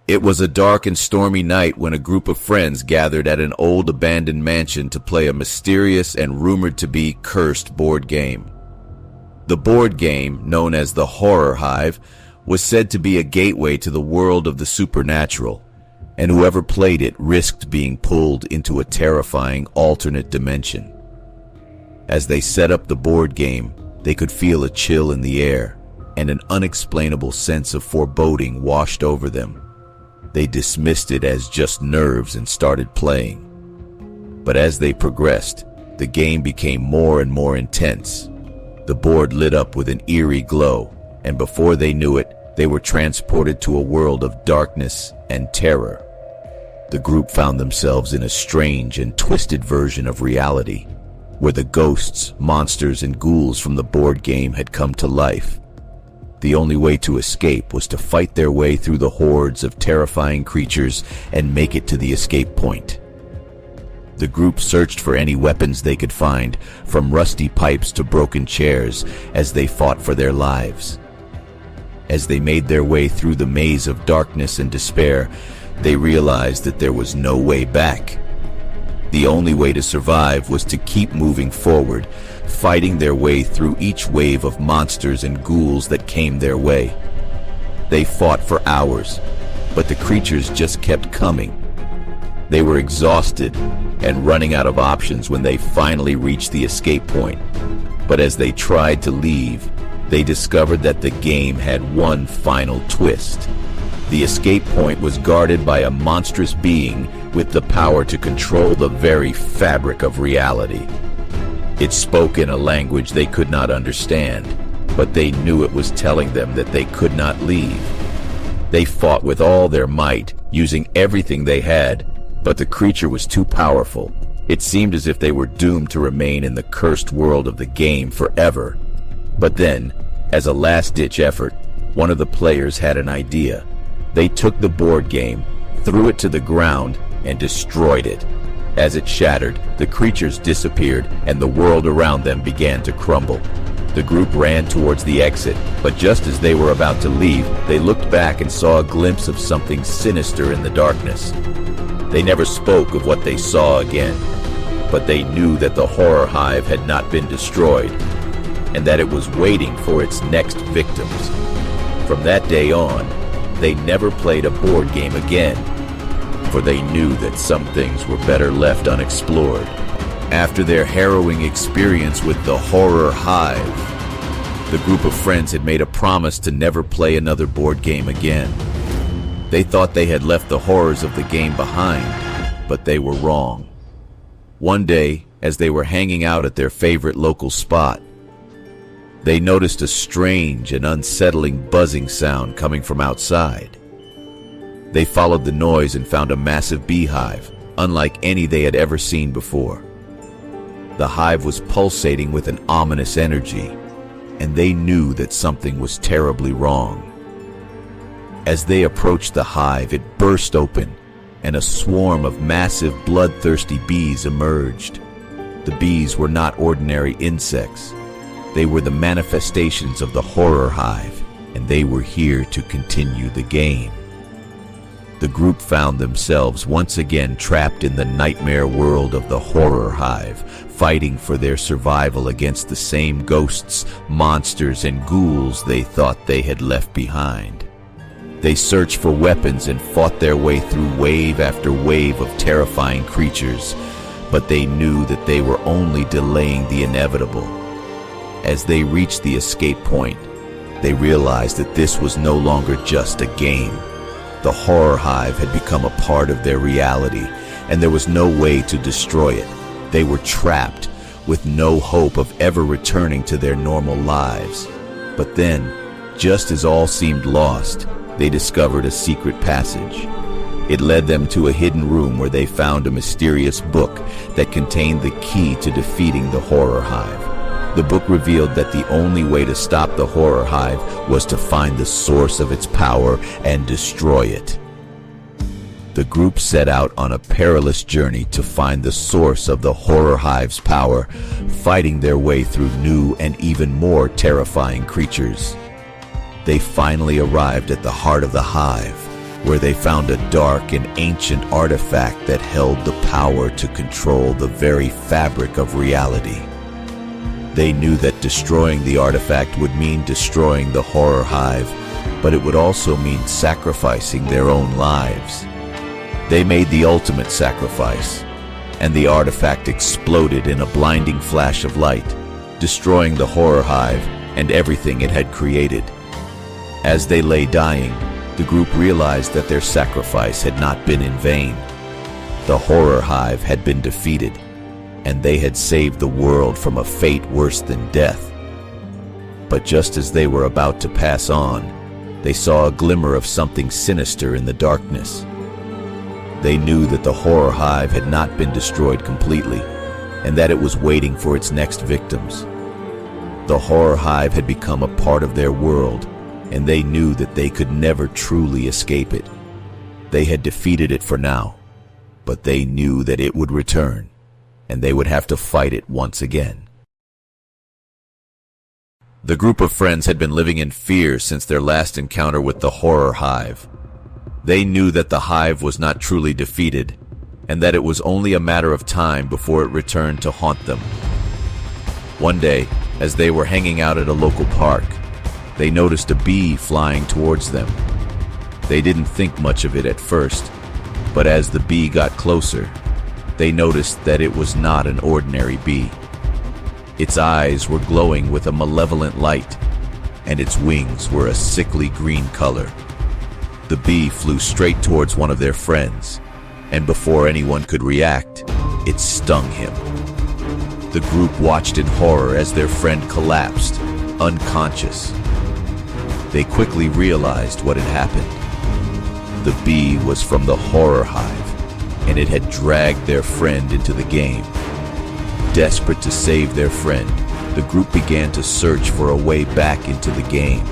It was a dark and stormy night when a group of friends gathered at an old abandoned mansion to play a mysterious and rumored to be cursed board game. The board game, known as the Horror Hive, was said to be a gateway to the world of the supernatural, and whoever played it risked being pulled into a terrifying alternate dimension. As they set up the board game, they could feel a chill in the air, and an unexplainable sense of foreboding washed over them. They dismissed it as just nerves and started playing. But as they progressed, the game became more and more intense. The board lit up with an eerie glow, and before they knew it, they were transported to a world of darkness and terror. The group found themselves in a strange and twisted version of reality, where the ghosts, monsters, and ghouls from the board game had come to life. The only way to escape was to fight their way through the hordes of terrifying creatures and make it to the escape point. The group searched for any weapons they could find, from rusty pipes to broken chairs, as they fought for their lives. As they made their way through the maze of darkness and despair, they realized that there was no way back. The only way to survive was to keep moving forward, fighting their way through each wave of monsters and ghouls that came their way. They fought for hours, but the creatures just kept coming. They were exhausted and running out of options when they finally reached the escape point. But as they tried to leave, they discovered that the game had one final twist. The escape point was guarded by a monstrous being with the power to control the very fabric of reality. It spoke in a language they could not understand, but they knew it was telling them that they could not leave. They fought with all their might, using everything they had, but the creature was too powerful. It seemed as if they were doomed to remain in the cursed world of the game forever. But then, as a last-ditch effort, one of the players had an idea. They took the board game, threw it to the ground, and destroyed it. As it shattered, the creatures disappeared, and the world around them began to crumble. The group ran towards the exit, but just as they were about to leave, they looked back and saw a glimpse of something sinister in the darkness. They never spoke of what they saw again, but they knew that the Horror Hive had not been destroyed, and that it was waiting for its next victims. From that day on, they never played a board game again, for they knew that some things were better left unexplored. After their harrowing experience with the Horror Hive, the group of friends had made a promise to never play another board game again. They thought they had left the horrors of the game behind, but they were wrong. One day, as they were hanging out at their favorite local spot, they noticed a strange and unsettling buzzing sound coming from outside. They followed the noise and found a massive beehive, unlike any they had ever seen before. The hive was pulsating with an ominous energy, and they knew that something was terribly wrong. As they approached the hive, it burst open, and a swarm of massive, bloodthirsty bees emerged. The bees were not ordinary insects. They were the manifestations of the Horror Hive, and they were here to continue the game. The group found themselves once again trapped in the nightmare world of the Horror Hive, fighting for their survival against the same ghosts, monsters, and ghouls they thought they had left behind. They searched for weapons and fought their way through wave after wave of terrifying creatures, but they knew that they were only delaying the inevitable. As they reached the escape point, they realized that this was no longer just a game. The Horror Hive had become a part of their reality, and there was no way to destroy it. They were trapped, with no hope of ever returning to their normal lives. But then, just as all seemed lost, they discovered a secret passage. It led them to a hidden room where they found a mysterious book that contained the key to defeating the Horror Hive. The book revealed that the only way to stop the Horror Hive was to find the source of its power and destroy it. The group set out on a perilous journey to find the source of the Horror Hive's power, fighting their way through new and even more terrifying creatures. They finally arrived at the heart of the hive, where they found a dark and ancient artifact that held the power to control the very fabric of reality. They knew that destroying the artifact would mean destroying the horror hive, but it would also mean sacrificing their own lives. They made the ultimate sacrifice, and the artifact exploded in a blinding flash of light, destroying the horror hive and everything it had created. As they lay dying, the group realized that their sacrifice had not been in vain. The horror hive had been defeated, and they had saved the world from a fate worse than death. But just as they were about to pass on, they saw a glimmer of something sinister in the darkness. They knew that the horror hive had not been destroyed completely, and that it was waiting for its next victims. The horror hive had become a part of their world, and they knew that they could never truly escape it. They had defeated it for now, but they knew that it would return, and they would have to fight it once again. The group of friends had been living in fear since their last encounter with the horror hive. They knew that the hive was not truly defeated, and that it was only a matter of time before it returned to haunt them. One day, as they were hanging out at a local park, they noticed a bee flying towards them. They didn't think much of it at first, but as the bee got closer, they noticed that it was not an ordinary bee. Its eyes were glowing with a malevolent light, and its wings were a sickly green color. The bee flew straight towards one of their friends, and before anyone could react, it stung him. The group watched in horror as their friend collapsed, unconscious. They quickly realized what had happened. The bee was from the horror hive, and it had dragged their friend into the game. Desperate to save their friend, the group began to search for a way back into the game.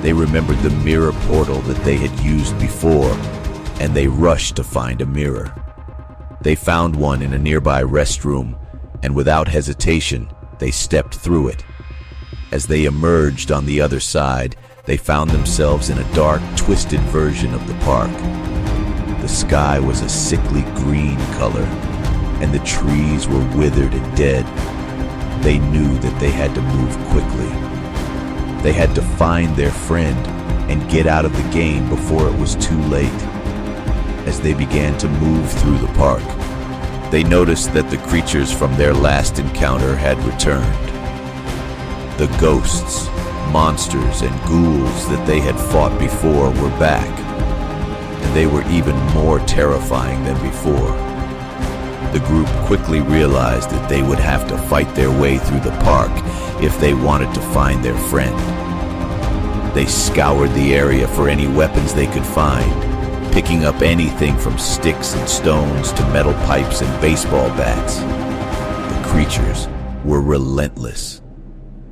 They remembered the mirror portal that they had used before, and they rushed to find a mirror. They found one in a nearby restroom, and without hesitation, they stepped through it. As they emerged on the other side, they found themselves in a dark, twisted version of the park. The sky was a sickly green color, and the trees were withered and dead. They knew that they had to move quickly. They had to find their friend and get out of the game before it was too late. As they began to move through the park, they noticed that the creatures from their last encounter had returned. The ghosts, monsters, and ghouls that they had fought before were back, and they were even more terrifying than before. The group quickly realized that they would have to fight their way through the park if they wanted to find their friend. They scoured the area for any weapons they could find, picking up anything from sticks and stones to metal pipes and baseball bats. The creatures were relentless.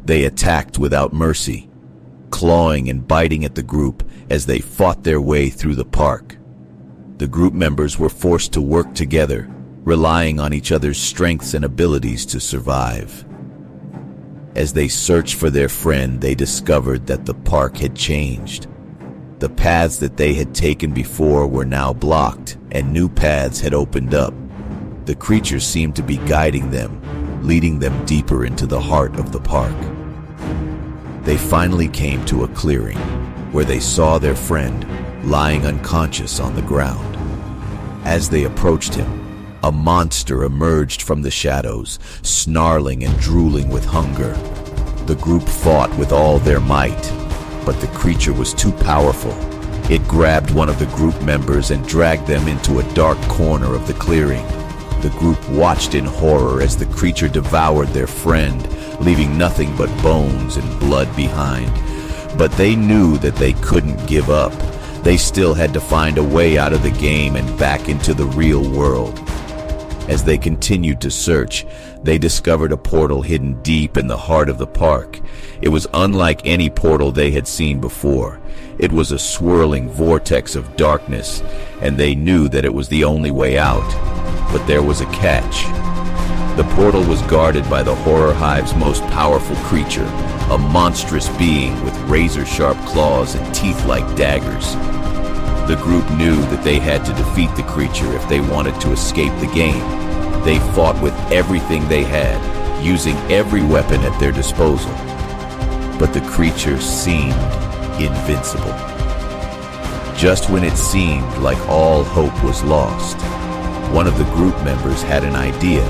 They attacked without mercy, clawing and biting at the group as they fought their way through the park. The group members were forced to work together, relying on each other's strengths and abilities to survive. As they searched for their friend, they discovered that the park had changed. The paths that they had taken before were now blocked, and new paths had opened up. The creatures seemed to be guiding them, leading them deeper into the heart of the park. They finally came to a clearing, where they saw their friend lying unconscious on the ground. As they approached him, a monster emerged from the shadows, snarling and drooling with hunger. The group fought with all their might, but the creature was too powerful. It grabbed one of the group members and dragged them into a dark corner of the clearing. The group watched in horror as the creature devoured their friend, leaving nothing but bones and blood behind. But they knew that they couldn't give up. They still had to find a way out of the game and back into the real world. As they continued to search, they discovered a portal hidden deep in the heart of the park. It was unlike any portal they had seen before. It was a swirling vortex of darkness, and they knew that it was the only way out. But there was a catch. The portal was guarded by the horror hive's most powerful creature, a monstrous being with razor-sharp claws and teeth like daggers. The group knew that they had to defeat the creature if they wanted to escape the game. They fought with everything they had, using every weapon at their disposal. But the creature seemed invincible. Just when it seemed like all hope was lost, one of the group members had an idea.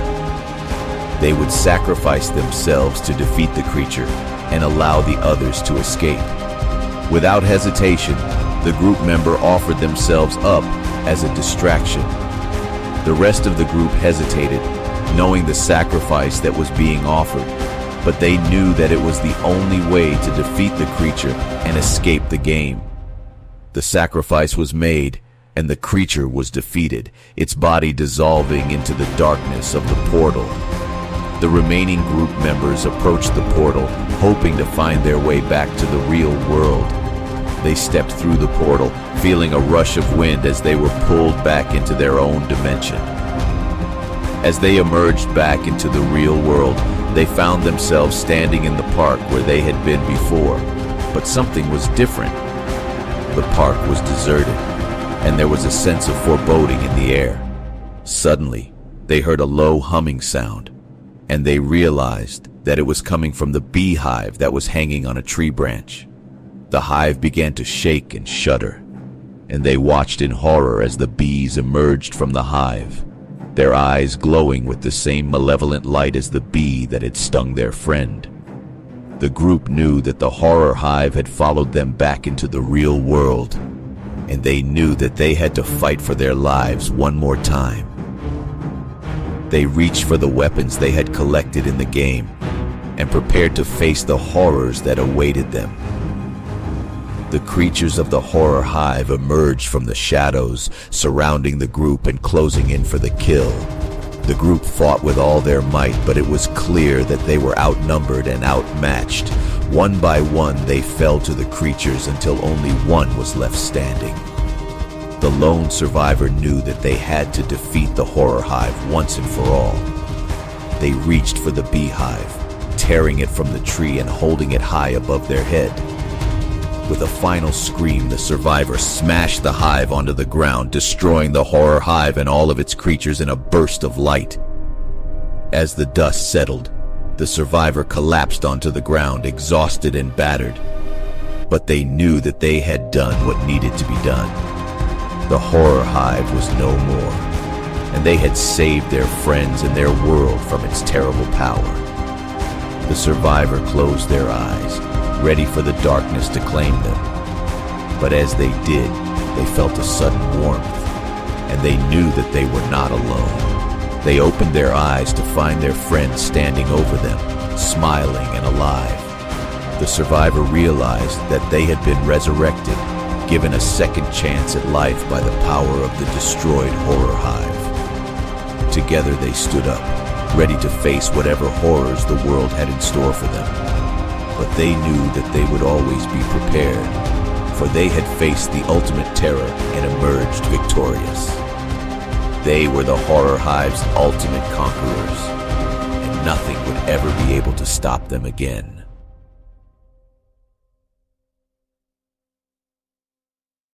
They would sacrifice themselves to defeat the creature and allow the others to escape. Without hesitation, the group member offered themselves up as a distraction. The rest of the group hesitated, knowing the sacrifice that was being offered, but they knew that it was the only way to defeat the creature and escape the game. The sacrifice was made, and the creature was defeated, its body dissolving into the darkness of the portal. The remaining group members approached the portal, hoping to find their way back to the real world. They stepped through the portal, feeling a rush of wind as they were pulled back into their own dimension. As they emerged back into the real world, they found themselves standing in the park where they had been before. But something was different. The park was deserted, and there was a sense of foreboding in the air. Suddenly, they heard a low humming sound, and they realized that it was coming from the beehive that was hanging on a tree branch. The hive began to shake and shudder, and they watched in horror as the bees emerged from the hive, their eyes glowing with the same malevolent light as the bee that had stung their friend. The group knew that the horror hive had followed them back into the real world, and they knew that they had to fight for their lives one more time. They reached for the weapons they had collected in the game and prepared to face the horrors that awaited them. The creatures of the horror hive emerged from the shadows, surrounding the group and closing in for the kill. The group fought with all their might, but it was clear that they were outnumbered and outmatched. One by one, they fell to the creatures until only one was left standing. The lone survivor knew that they had to defeat the horror hive once and for all. They reached for the beehive, tearing it from the tree and holding it high above their head. With a final scream, the survivor smashed the hive onto the ground, destroying the horror hive and all of its creatures in a burst of light. As the dust settled, the survivor collapsed onto the ground, exhausted and battered. But they knew that they had done what needed to be done. The horror hive was no more, and they had saved their friends and their world from its terrible power. The survivor closed their eyes, ready for the darkness to claim them. But as they did, they felt a sudden warmth, and they knew that they were not alone. They opened their eyes to find their friend standing over them, smiling and alive. The survivor realized that they had been resurrected, given a second chance at life by the power of the destroyed horror hive. Together they stood up, ready to face whatever horrors the world had in store for them. But they knew that they would always be prepared, for they had faced the ultimate terror and emerged victorious. They were the horror hive's ultimate conquerors, and nothing would ever be able to stop them again.